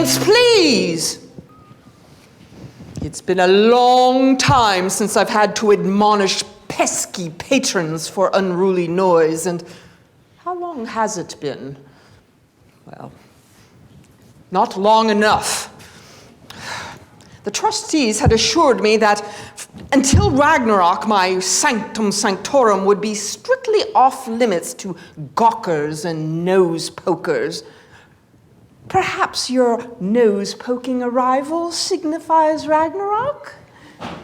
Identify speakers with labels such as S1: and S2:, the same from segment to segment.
S1: Silence, please! It's been a long time since I've had to admonish pesky patrons for unruly noise, and how long has it been? Well, not long enough. The trustees had assured me that until Ragnarok, my sanctum sanctorum would be strictly off limits to gawkers and nose pokers. Perhaps your nose-poking arrival signifies Ragnarok?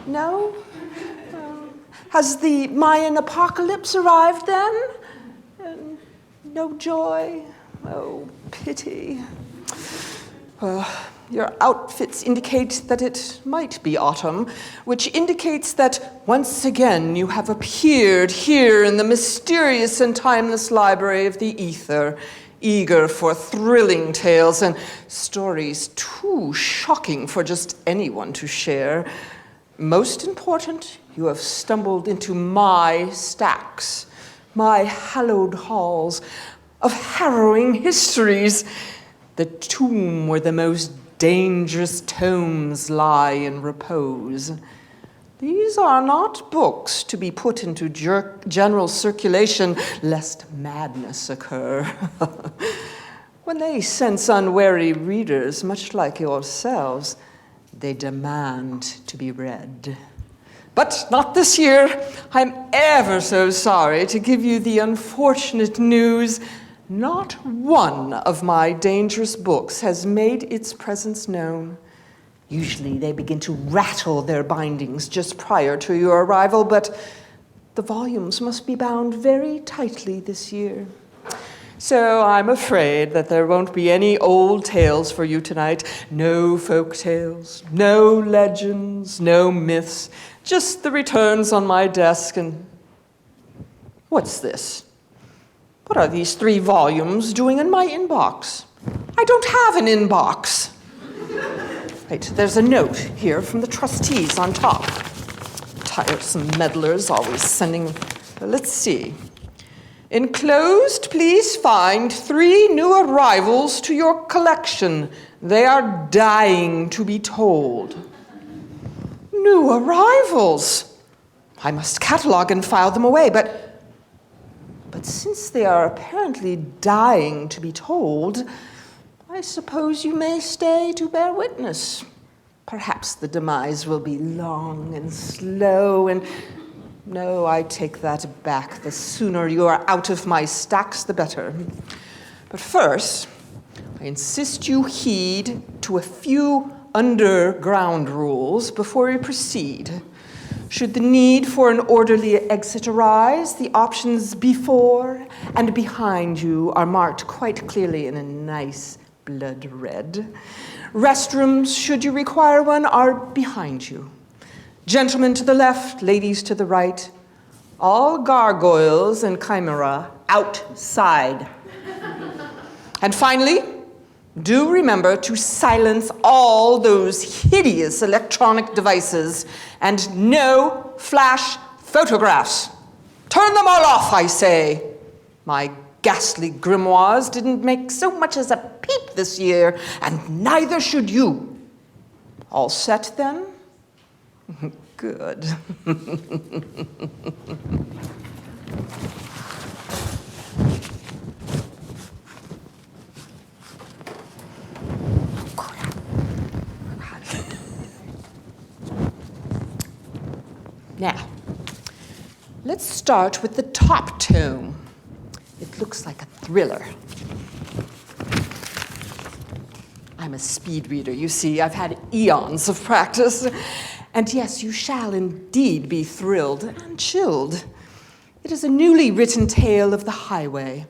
S1: No? Has the Mayan apocalypse arrived then? No joy? Oh, pity. Your outfits indicate that it might be autumn, which indicates that once again you have appeared here in the mysterious and timeless library of the ether, eager for thrilling tales and stories too shocking for just anyone to share. Most important, you have stumbled into my stacks, my hallowed halls of harrowing histories, the tomb where the most dangerous tomes lie in repose. These are not books to be put into general circulation lest madness occur. When they sense unwary readers, much like yourselves, they demand to be read. But not this year. I'm ever so sorry to give you the unfortunate news. Not one of my dangerous books has made its presence known. Usually they begin to rattle their bindings just prior to your arrival, but the volumes must be bound very tightly this year. So I'm afraid that there won't be any old tales for you tonight. No folk tales, no legends, no myths, just the returns on my desk and... What's this? What are these 3 volumes doing in my inbox? I don't have an inbox. Wait, there's a note here from the trustees on top. Tiresome meddlers always sending... Let's see. Enclosed, please find 3 new arrivals to your collection. They are dying to be told. New arrivals? I must catalog and file them away, but since they are apparently dying to be told, I suppose you may stay to bear witness. Perhaps the demise will be long and slow, and no, I take that back. The sooner you are out of my stacks, the better. But first, I insist you heed to a few underground rules before we proceed. Should the need for an orderly exit arise, the options before and behind you are marked quite clearly in a nice blood red. Restrooms, should you require one, are behind you. Gentlemen to the left, ladies to the right. All gargoyles and chimera outside. And finally, do remember to silence all those hideous electronic devices and no flash photographs. Turn them all off, I say. My ghastly grimoires didn't make so much as a peep this year, and neither should you. All set then? Good. Now, let's start with the top tome. It looks like a thriller. I'm a speed reader, you see. I've had eons of practice. And yes, you shall indeed be thrilled and chilled. It is a newly written tale of the highway.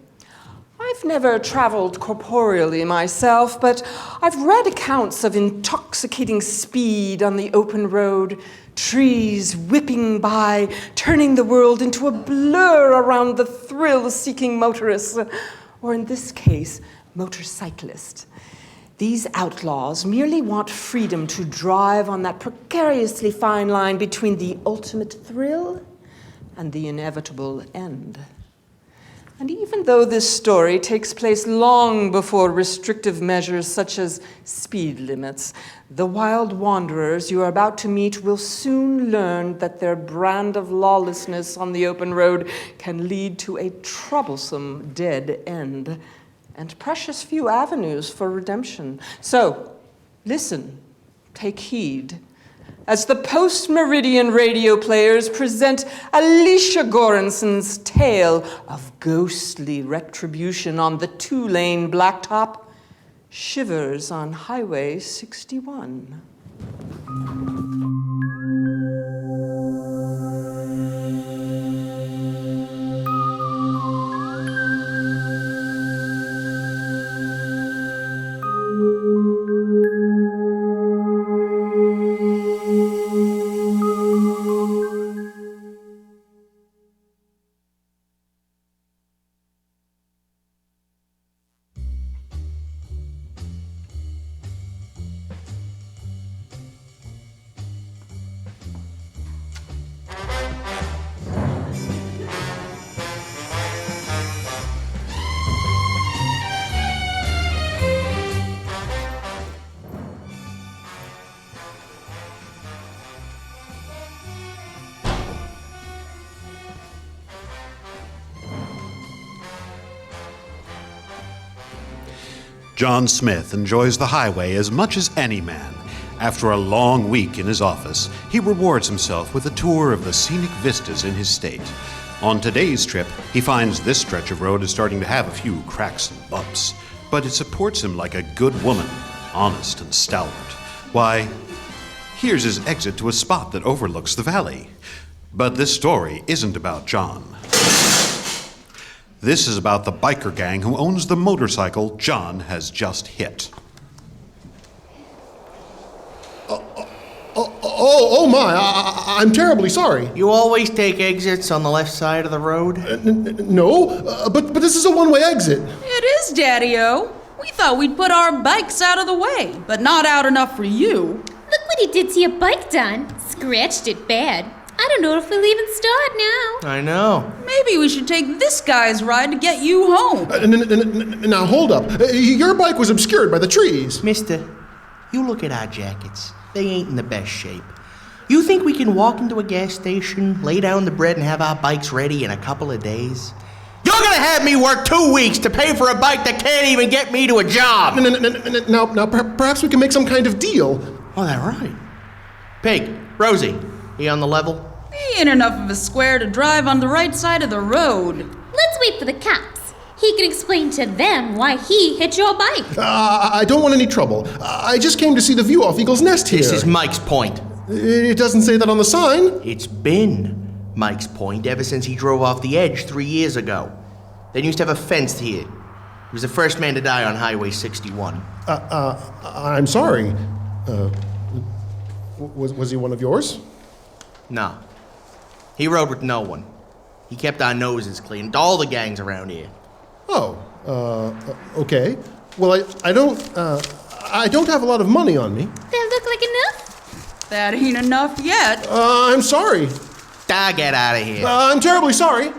S1: I've never traveled corporeally myself, but I've read accounts of intoxicating speed on the open road, trees whipping by, turning the world into a blur around the thrill-seeking motorist, or in this case, motorcyclist. These outlaws merely want freedom to drive on that precariously fine line between the ultimate thrill and the inevitable end. And even though this story takes place long before restrictive measures such as speed limits, the wild wanderers you are about to meet will soon learn that their brand of lawlessness on the open road can lead to a troublesome dead end and precious few avenues for redemption. So, listen, take heed, as the Post-Meridian radio players present Alicia Goranson's tale of ghostly retribution on the 2-lane blacktop, Shivers on Highway 61.
S2: John Smith enjoys the highway as much as any man. After a long week in his office, he rewards himself with a tour of the scenic vistas in his state. On today's trip, he finds this stretch of road is starting to have a few cracks and bumps, but it supports him like a good woman, honest and stalwart. Why, here's his exit to a spot that overlooks the valley. But this story isn't about John. This is about the biker gang who owns the motorcycle John has just hit.
S3: Oh my, I'm terribly sorry.
S4: You always take exits on the left side of the road?
S3: No, but this is a one-way exit.
S5: It is, Daddy-O. We thought we'd put our bikes out of the way, but not out enough for you.
S6: Look what he did to your bike, Don. Scratched it bad. I don't know if we'll even start now.
S4: I know.
S5: Maybe we should take this guy's ride to get you home.
S3: Now, hold up. Your bike was obscured by the trees.
S4: Mister, you look at our jackets. They ain't in the best shape. You think we can walk into a gas station, lay down the bread, and have our bikes ready in a couple of days? You're gonna have me work 2 weeks to pay for a bike that can't even get me to a job!
S3: Now, perhaps we can make some kind of deal.
S4: Oh, that right. Pig, Rosie, he on the level?
S5: He ain't enough of a square to drive on the right side of the road.
S6: Let's wait for the cops. He can explain to them why he hit your bike.
S3: I don't want any trouble. I just came to see the view off Eagle's Nest here.
S4: This is Mike's Point.
S3: It doesn't say that on the sign.
S4: It's been Mike's Point ever since he drove off the edge 3 years ago. They used to have a fence here. He was the first man to die on Highway 61.
S3: I'm sorry. Was he one of yours?
S4: No. He rode with no one. He kept our noses clean. All the gangs around here.
S3: Oh, okay. Well, I don't have a lot of money on me.
S6: That look like enough?
S5: That ain't enough yet.
S3: I'm sorry.
S4: Get out of here.
S3: I'm terribly sorry.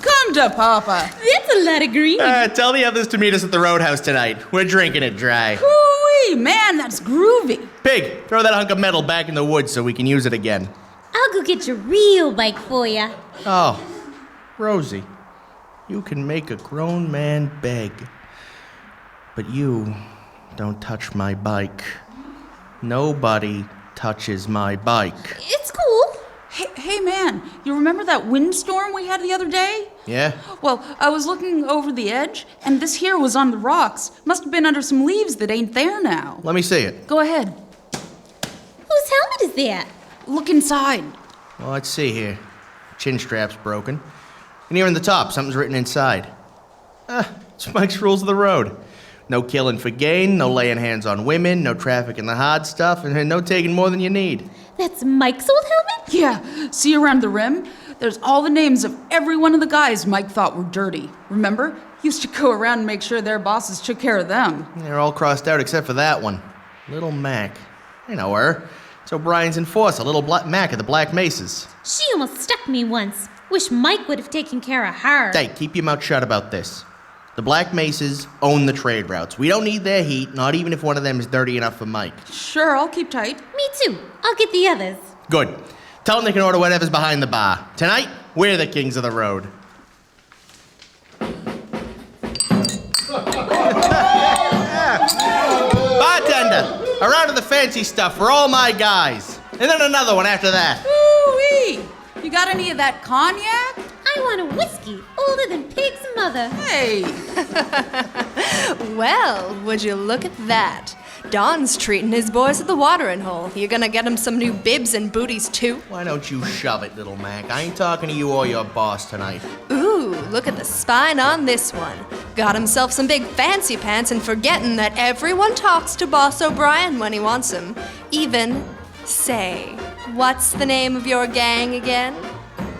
S5: Come to Papa.
S6: That's a lot of green.
S4: Tell the others to meet us at the Roadhouse tonight. We're drinking it dry.
S5: Hoo-wee, man, that's groovy.
S4: Pig, throw that hunk of metal back in the woods so we can use it again.
S6: I'll go get your real bike for ya.
S4: Oh, Rosie, you can make a grown man beg. But you don't touch my bike. Nobody touches my bike.
S6: It's cool.
S5: Hey, man, you remember that windstorm we had the other day?
S4: Yeah?
S5: Well, I was looking over the edge, and this here was on the rocks. Must have been under some leaves that ain't there now.
S4: Let me see it.
S5: Go ahead.
S6: Whose helmet is that?
S5: Look inside.
S4: Well, let's see here. Chin strap's broken. And here on the top, something's written inside. It's Mike's rules of the road. No killing for gain, no laying hands on women, no traffic in the hard stuff, and no taking more than you need.
S6: That's Mike's old helmet?
S5: Yeah, see around the rim? There's all the names of every one of the guys Mike thought were dirty. Remember? Used to go around and make sure their bosses took care of them.
S4: They're all crossed out except for that one. Little Mac. I know her. It's O'Brien's enforcer, little Mac of the Black Mesas.
S6: She almost stuck me once. Wish Mike would have taken care of her.
S4: Hey, keep your mouth shut about this. The Black Mesas own the trade routes. We don't need their heat, not even if one of them is dirty enough for Mike.
S5: Sure, I'll keep tight.
S6: Me too. I'll get the others.
S4: Good. Tell them they can order whatever's behind the bar. Tonight, we're the kings of the road. Bartender, a round of the fancy stuff for all my guys. And then another one after that.
S5: Woo-wee! You got any of that cognac?
S6: I want a whiskey older than Pig's mother.
S5: Hey!
S7: Well, would you look at that? Don's treating his boys at the watering hole. You gonna get him some new bibs and booties too?
S4: Why don't you shove it, little Mac? I ain't talking to you or your boss tonight.
S7: Ooh, look at the spine on this one. Got himself some big fancy pants and forgetting that everyone talks to Boss O'Brien when he wants him. Even, say, what's the name of your gang again?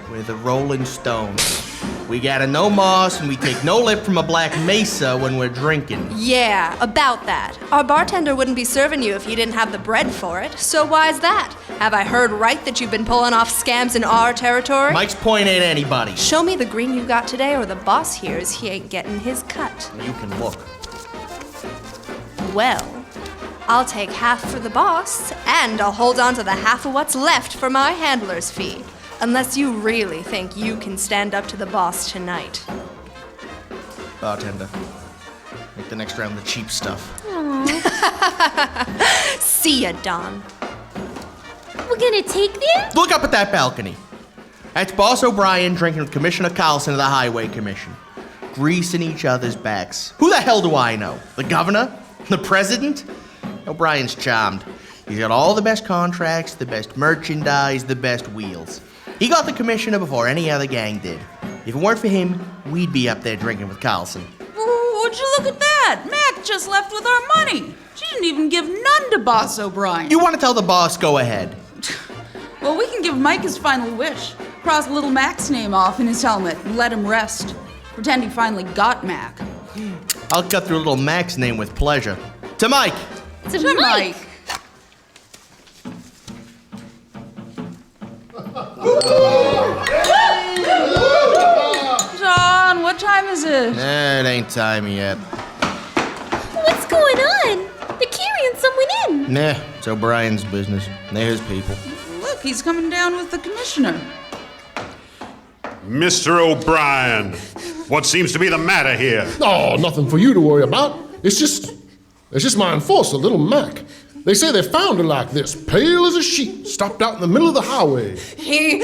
S4: We're the Rolling Stones. We got a no moss and we take no lip from a Black Mesa when we're drinking.
S7: Yeah, about that. Our bartender wouldn't be serving you if he didn't have the bread for it. So why's that? Have I heard right that you've been pulling off scams in our territory?
S4: Mike's point ain't anybody.
S7: Show me the green you got today or the boss hears he ain't getting his cut.
S4: You can look.
S7: Well, I'll take half for the boss, and I'll hold on to the half of what's left for my handler's fee. Unless you really think you can stand up to the boss tonight.
S4: Bartender, make the next round the cheap stuff.
S7: See ya, Don.
S6: We're gonna take this?
S4: Look up at that balcony. That's Boss O'Brien drinking with Commissioner Carlson of the Highway Commission. Greasing each other's backs. Who the hell do I know? The governor? The president? O'Brien's charmed. He's got all the best contracts, the best merchandise, the best wheels. He got the commissioner before any other gang did. If it weren't for him, we'd be up there drinking with Carlson.
S5: Would you look at that? Mac just left with our money. She didn't even give none to Boss O'Brien.
S4: You want to tell the boss, go ahead.
S5: Well, we can give Mike his final wish. Cross little Mac's name off in his helmet and let him rest. Pretend he finally got Mac.
S4: I'll cut through little Mac's name with pleasure. To Mike.
S6: To Mike.
S5: John, what time is it?
S4: It ain't time yet.
S6: What's going on? They're carrying someone in.
S4: Nah, it's O'Brien's business. They're his people.
S5: Look, he's coming down with the commissioner.
S2: Mr. O'Brien, what seems to be the matter here?
S3: Oh, nothing for you to worry about. It's just my enforcer, little Mac. They say they found her like this, pale as a sheet, stopped out in the middle of the highway.
S7: He...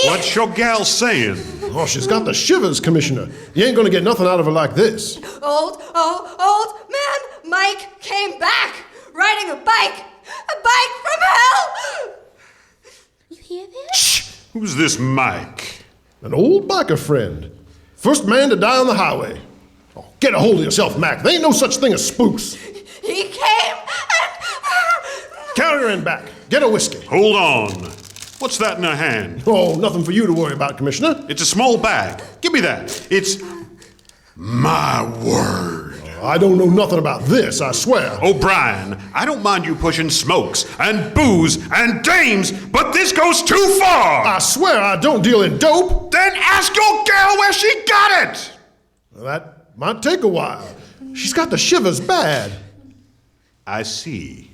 S2: What's your gal saying?
S3: Oh, she's got the shivers, Commissioner. You ain't gonna get nothing out of her like this.
S7: Old man Mike came back, riding a bike from hell!
S6: You hear that?
S2: Shh! Who's this Mike?
S3: An old biker friend. First man to die on the highway. Oh, get a hold of yourself, Mac. There ain't no such thing as spooks.
S7: He came and...
S3: Carry her in back. Get a whiskey.
S2: Hold on. What's that in her hand?
S3: Oh, nothing for you to worry about, Commissioner.
S2: It's a small bag. Give me that. It's... my word.
S3: I don't know nothing about this, I swear.
S2: O'Brien, I don't mind you pushing smokes and booze and dames, but this goes too far!
S3: I swear I don't deal in dope.
S2: Then ask your gal where she got it!
S3: That might take a while. She's got the shivers bad.
S2: I see.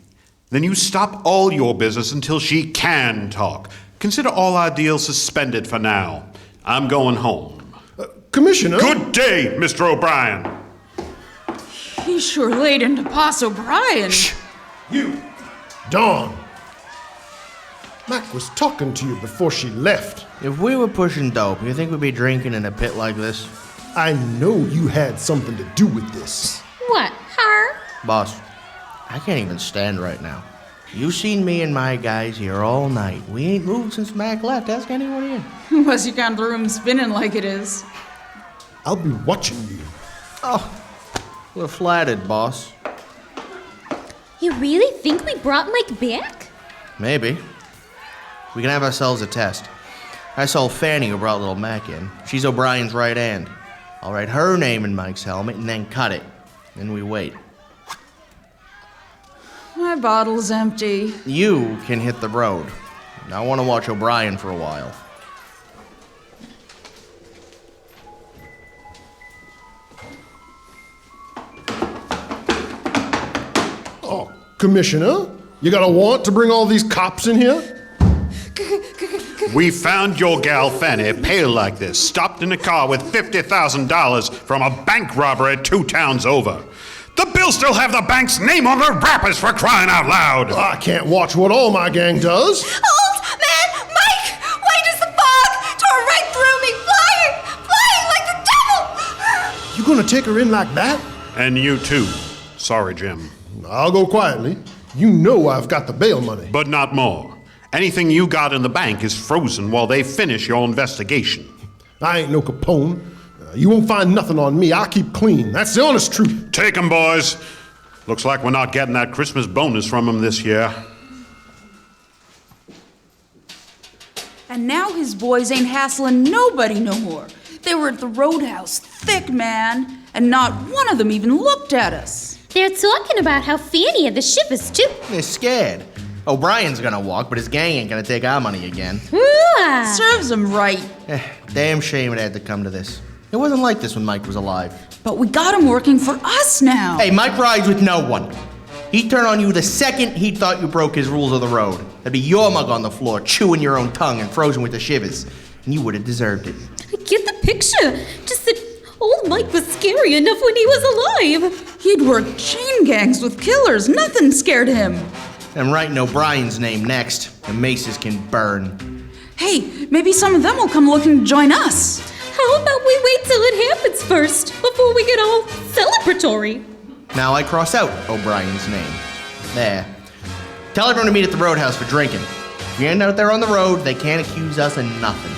S2: Then you stop all your business until she can talk. Consider all our deals suspended for now. I'm going home.
S3: Commissioner?
S2: Good day, Mr. O'Brien.
S5: He sure laid into Boss O'Brien.
S3: Shh! You! Dawn! Mac was talking to you before she left.
S4: If we were pushing dope, you think we'd be drinking in a pit like this?
S3: I know you had something to do with this.
S6: What, her?
S4: Boss, I can't even stand right now. You seen me and my guys here all night. We ain't moved since Mac left. Ask anyone here.
S5: Unless you count the room spinning like it is.
S3: I'll be watching you.
S4: Oh, we're flattered, boss.
S6: You really think we brought Mike back?
S4: Maybe. We can have ourselves a test. I saw Fanny who brought little Mac in. She's O'Brien's right hand. I'll write her name in Mike's helmet and then cut it. Then we wait.
S5: I My bottle's empty.
S4: You can hit the road. I want to watch O'Brien for a while.
S3: Oh, Commissioner, you got a warrant to bring all these cops in here?
S2: We found your gal Fanny pale like this, stopped in a car with $50,000 from a bank robbery 2 towns over. The bills still have the bank's name on the wrappers, for crying out loud!
S3: I can't watch what all my gang does.
S7: Old man, Mike! Why does the fog tore right through me, flying like the devil?
S3: You gonna take her in like that?
S2: And you too. Sorry, Jim.
S3: I'll go quietly. You know I've got the bail money.
S2: But not more. Anything you got in the bank is frozen while they finish your investigation.
S3: I ain't no Capone. You won't find nothing on me. I keep clean. That's the honest truth.
S2: Take 'em, boys. Looks like we're not getting that Christmas bonus from 'em this year.
S5: And now his boys ain't hassling nobody no more. They were at the roadhouse, thick, man, and not one of them even looked at us.
S6: They're talking about how Fanny had the shivers, too.
S4: They're scared. O'Brien's gonna walk, but his gang ain't gonna take our money again.
S6: Ooh-ah.
S5: Serves them right.
S4: Damn shame it had to come to this. It wasn't like this when Mike was alive.
S5: But we got him working for us now.
S4: Hey, Mike rides with no one. He'd turn on you the second he thought you broke his rules of the road. There'd be your mug on the floor, chewing your own tongue and frozen with the shivers. And you would have deserved it.
S6: I get the picture. Just that old Mike was scary enough when he was alive.
S5: He'd worked chain gangs with killers. Nothing scared him.
S4: I'm writing O'Brien's name next. The maces can burn.
S5: Hey, maybe some of them will come looking to join us.
S6: How about we wait till it happens first, before we get all celebratory?
S4: Now I cross out O'Brien's name. There. Tell everyone to meet at the roadhouse for drinking. If you end out there on the road, they can't accuse us of nothing.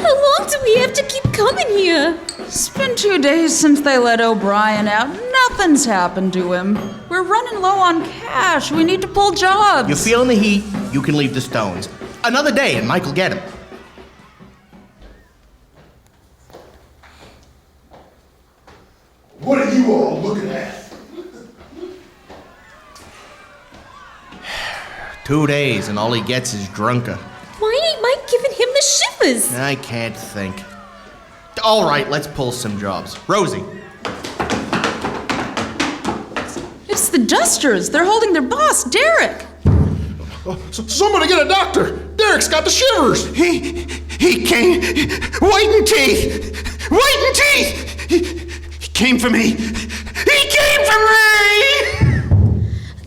S6: How long do we have to keep coming here?
S5: It's been 2 days since they let O'Brien out. Nothing's happened to him. We're running low on cash. We need to pull jobs.
S4: You're feeling the heat, you can leave the stones. Another day and Mike will get him.
S3: What are you all looking at?
S4: 2 days and all he gets is drunker.
S6: Why ain't Mike giving him the shivers?
S4: I can't think. All right, let's pull some jobs. Rosie.
S5: It's the Dusters. They're holding their boss, Derrick.
S3: Somebody get a doctor! Derrick's got the shivers!
S2: He came. White and teeth! White and teeth! He came for me! He came for me!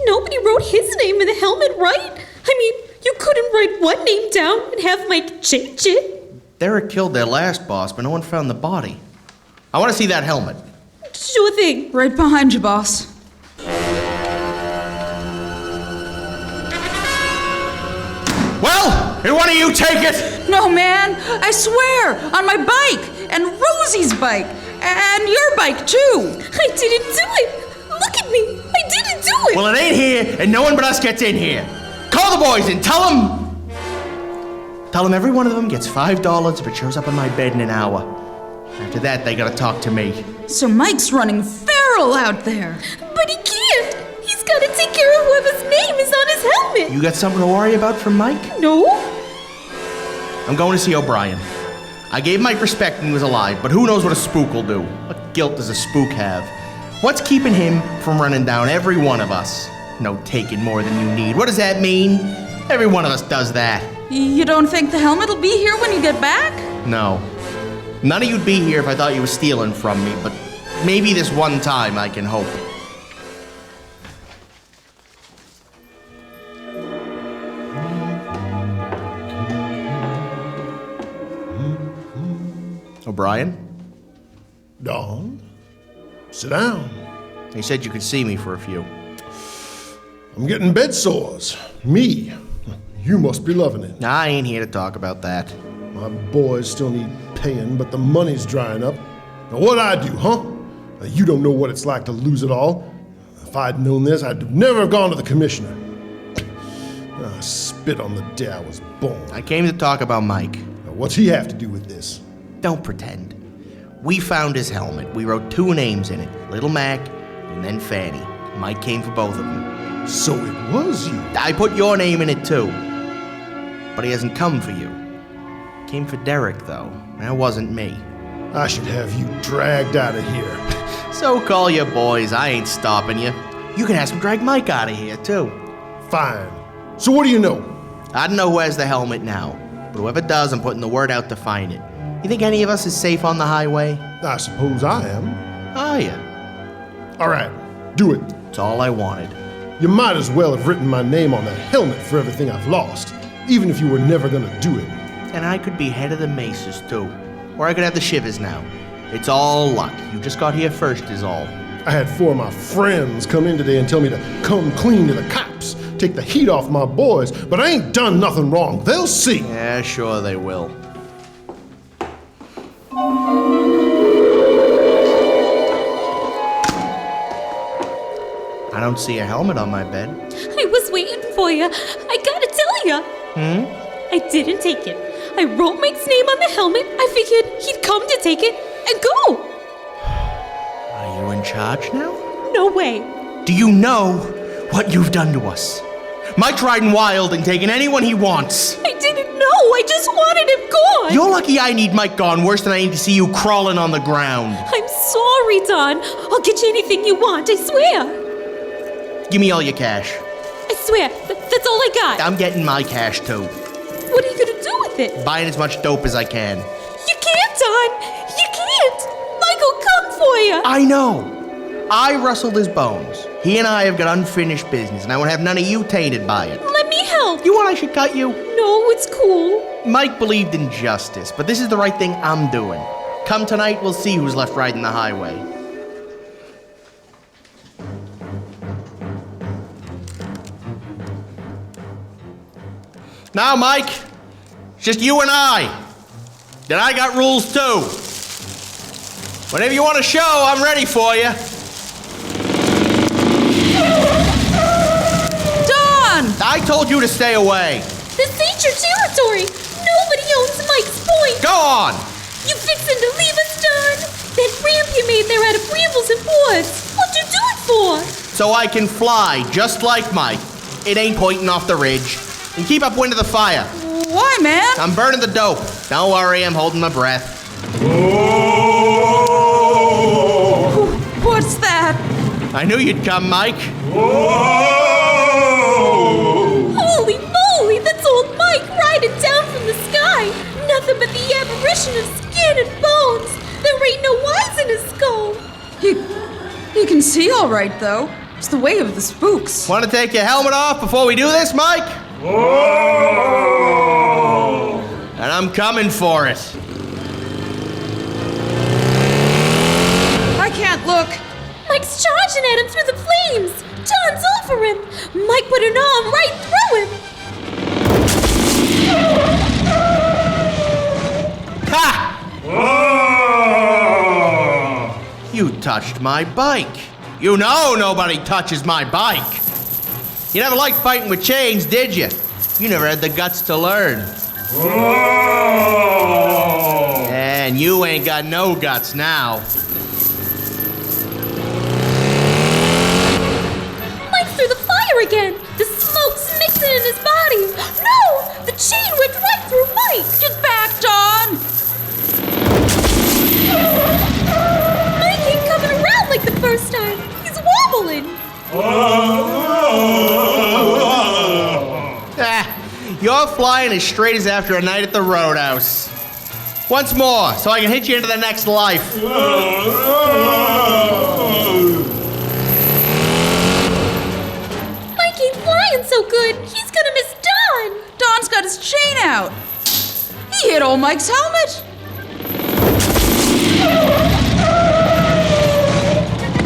S6: Nobody wrote his name in the helmet, right? I mean, you couldn't write one name down and have Mike change it.
S4: Derrick killed their last boss, but no one found the body. I want to see that helmet.
S6: Sure thing.
S5: Right behind you, boss.
S4: Well, did one of you take it?
S5: No, man. I swear. On my bike. And Rosie's bike. And your bike, too.
S6: I didn't do it. Look at me. I didn't do it.
S4: Well, it ain't here, and no one but us gets in here. Call the boys and tell them every one of them gets $5 if it shows up on my bed in an hour. After that, they gotta talk to me.
S5: So Mike's running feral out there.
S6: But he can't. He's got to take care of whoever's name is on his helmet.
S4: You got something to worry about from Mike?
S6: No?
S4: I'm going to see O'Brien. I gave Mike respect when he was alive, but who knows what a spook will do? What guilt does a spook have? What's keeping him from running down every one of us? No taking more than you need. What does that mean? Every one of us does that.
S5: You don't think the helmet will be here when you get back?
S4: No. None of you'd be here if I thought you were stealing from me, but maybe this one time I can hope. O'Brien?
S3: Dawn, sit down.
S4: He said you could see me for a few.
S3: I'm getting bed sores. Me. You must be loving it.
S4: I ain't here to talk about that.
S3: My boys still need paying, but the money's drying up. Now what'd I do, huh? You don't know what it's like to lose it all. If I'd known this, I'd never have gone to the commissioner. I spit on the day I was born.
S4: I came to talk about Mike.
S3: Now, what's he have to do with this?
S4: Don't pretend. We found his helmet. We wrote 2 names in it, Little Mac and then Fanny. Mike came for both of them.
S3: So it was you.
S4: I put your name in it too. But he hasn't come for you. Came for Derrick, though. That wasn't me.
S3: I should have you dragged out of here.
S4: So call your boys. I ain't stopping you. You can have them drag Mike out of here, too.
S3: Fine. So what do you know?
S4: I don't know who has the helmet now, but whoever does, I'm putting the word out to find it. You think any of us is safe on the highway?
S3: I suppose I am.
S4: Are you?
S3: All right, do it.
S4: It's all I wanted.
S3: You might as well have written my name on that helmet for everything I've lost, even if you were never gonna do it.
S4: And I could be head of the Maces, too. Or I could have the Shivers now. It's all luck. You just got here first is all.
S3: I had 4 of my friends come in today and tell me to come clean to the cops, take the heat off my boys, but I ain't done nothing wrong. They'll see.
S4: Yeah, sure they will. I don't see a helmet on my bed.
S6: I was waiting for you. I gotta tell you. I didn't take it. I wrote Mike's name on the helmet. I figured he'd come to take it and go.
S4: Are you in charge now?
S6: No way.
S4: Do you know what you've done to us? Mike's riding wild and taking anyone he wants.
S6: I didn't know. I just wanted him gone.
S4: You're lucky I need Mike gone worse than I need to see you crawling on the ground.
S6: I'm sorry, Don. I'll get you anything you want, I swear.
S4: Give me all your cash.
S6: I swear, that's all I got.
S4: I'm getting my cash too.
S6: What are you gonna do with it?
S4: Buying as much dope as I can.
S6: You can't, Don. You can't. Mike'll come for you.
S4: I know. I rustled his bones. He and I have got unfinished business, and I won't have none of you tainted by it.
S6: Let me help.
S4: You want I should cut you?
S6: No, it's cool.
S4: Mike believed in justice, but this is the right thing I'm doing. Come tonight, we'll see who's left riding the highway. Now, Mike, it's just you and I. Then I got rules too. Whenever you want to show, I'm ready for you.
S5: Don!
S4: I told you to stay away.
S6: This ain't your territory. Nobody owns Mike's point.
S4: Go on.
S6: You fixin' to leave us, Don? That ramp you made there out of brambles and boards. What'd you do it for?
S4: So I can fly, just like Mike. It ain't pointing off the ridge. And keep upwind of the fire.
S5: Why, man?
S4: I'm burning the dope. Don't worry, I'm holding my breath.
S5: What's that?
S4: I knew you'd come, Mike.
S6: Holy moly, that's old Mike riding down from the sky. Nothing but the apparition of skin and bones. There ain't no eyes in his skull.
S5: You can see all right, though. It's the way of the spooks.
S4: Want to take your helmet off before we do this, Mike? And I'm coming for it.
S5: I can't look.
S6: Mike's charging at him through the flames. John's over him. Mike put an arm right through him.
S4: Ha! You touched my bike. You know nobody touches my bike. You never liked fighting with chains, did you? You never had the guts to learn. And you ain't got no guts now.
S6: Mike's through the fire again. The smoke's mixing in his body. No! The chain went right through Mike.
S5: Get back, Don!
S6: Mike ain't coming around like the first time. He's wobbling.
S4: You're flying as straight as after a night at the roadhouse. Once more, so I can hit you into the next life.
S6: Mike ain't flying so good. He's gonna miss Don.
S5: Don's got his chain out. He hit old Mike's helmet.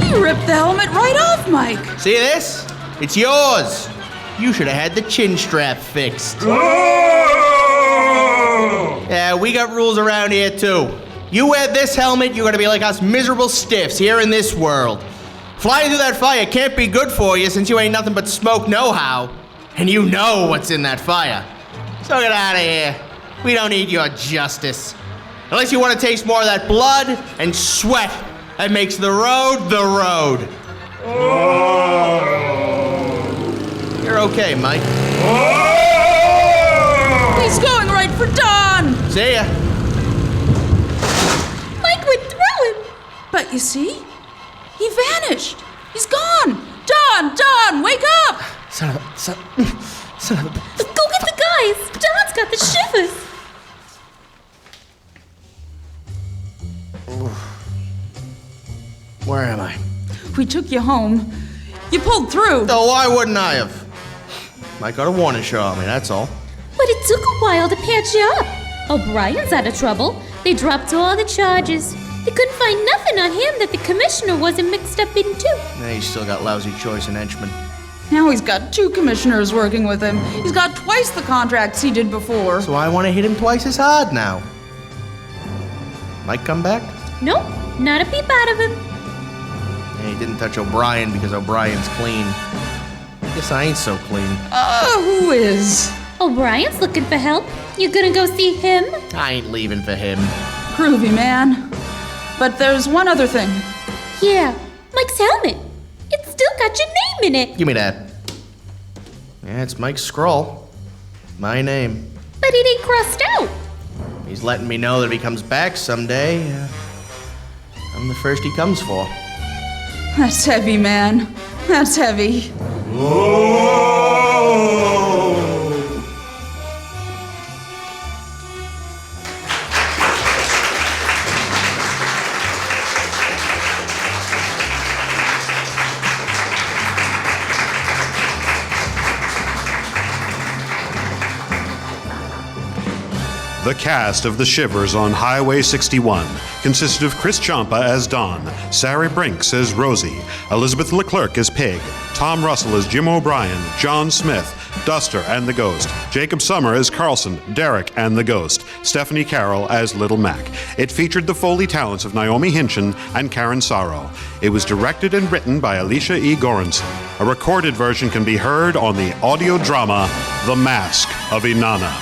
S5: He ripped the helmet right off Mike.
S4: See this? It's yours. You should have had the chin strap fixed. Yeah, we got rules around here too. You wear this helmet, you're gonna be like us miserable stiffs here in this world. Flying through that fire can't be good for you since you ain't nothing but smoke no-how. And you know what's in that fire. So get out of here. We don't need your justice. Unless you want to taste more of that blood and sweat that makes the road the road. You're okay, Mike.
S5: He's going right for Don!
S4: See ya.
S6: Mike went through him.
S5: But you see, he vanished. He's gone. Don, wake up!
S4: Son of a...
S6: Go get the guys. Don's got the shivers.
S4: Where am I?
S5: We took you home. You pulled through.
S4: Oh, why wouldn't I have? Mike got a warning shot on me, that's all.
S6: But it took a while to patch you up. O'Brien's out of trouble. They dropped all the charges. They couldn't find nothing on him that the commissioner wasn't mixed up in too.
S4: Nah, he's still got lousy choice in henchmen.
S5: Now he's got 2 commissioners working with him. He's got twice the contracts he did before.
S4: So I want to hit him twice as hard now. Mike come back?
S6: Nope, not a peep out of him.
S4: Yeah, he didn't touch O'Brien because O'Brien's clean. Guess I ain't so clean.
S5: Who is?
S6: O'Brien's looking for help. You gonna go see him?
S4: I ain't leaving for him.
S5: Groovy, man. But there's one other thing.
S6: Yeah, Mike's helmet. It's still got your name in it.
S4: Give me that. Yeah, it's Mike's scroll. My name.
S6: But it ain't crossed out.
S4: He's letting me know that if he comes back someday, I'm the first he comes for.
S5: That's heavy, man. That's heavy.
S2: The cast of The Shivers on Highway 61 consisted of Chris Chiampa as Don, Sarah Brinks as Rosie, Elizabeth Leclerc as Pig, Tom Russell as Jim O'Brien, John Smith, Duster and the Ghost, Jacob Sommer as Carlson, Derrick and the Ghost, Stephanie Karol as Little Mac. It featured the Foley talents of Naomi Hinchen and Karen Sarao. It was directed and written by Alicia E. Goranson. A recorded version can be heard on the audio drama The Mask of Inanna.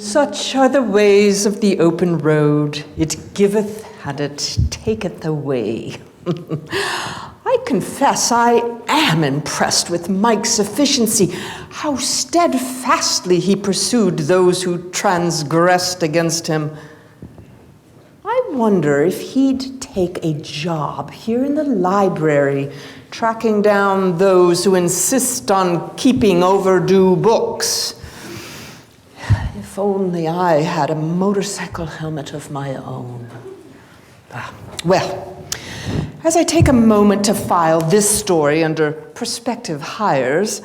S1: Such are the ways of the open road. It giveth and it taketh away. I confess I am impressed with Mike's efficiency, how steadfastly he pursued those who transgressed against him. I wonder if he'd take a job here in the library, tracking down those who insist on keeping overdue books. If only I had a motorcycle helmet of my own. Well, as I take a moment to file this story under prospective hires,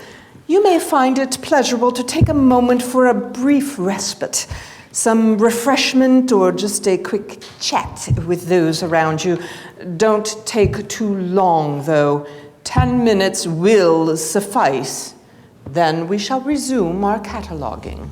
S1: you may find it pleasurable to take a moment for a brief respite, some refreshment, or just a quick chat with those around you. Don't take too long, though. 10 minutes will suffice. Then we shall resume our cataloging.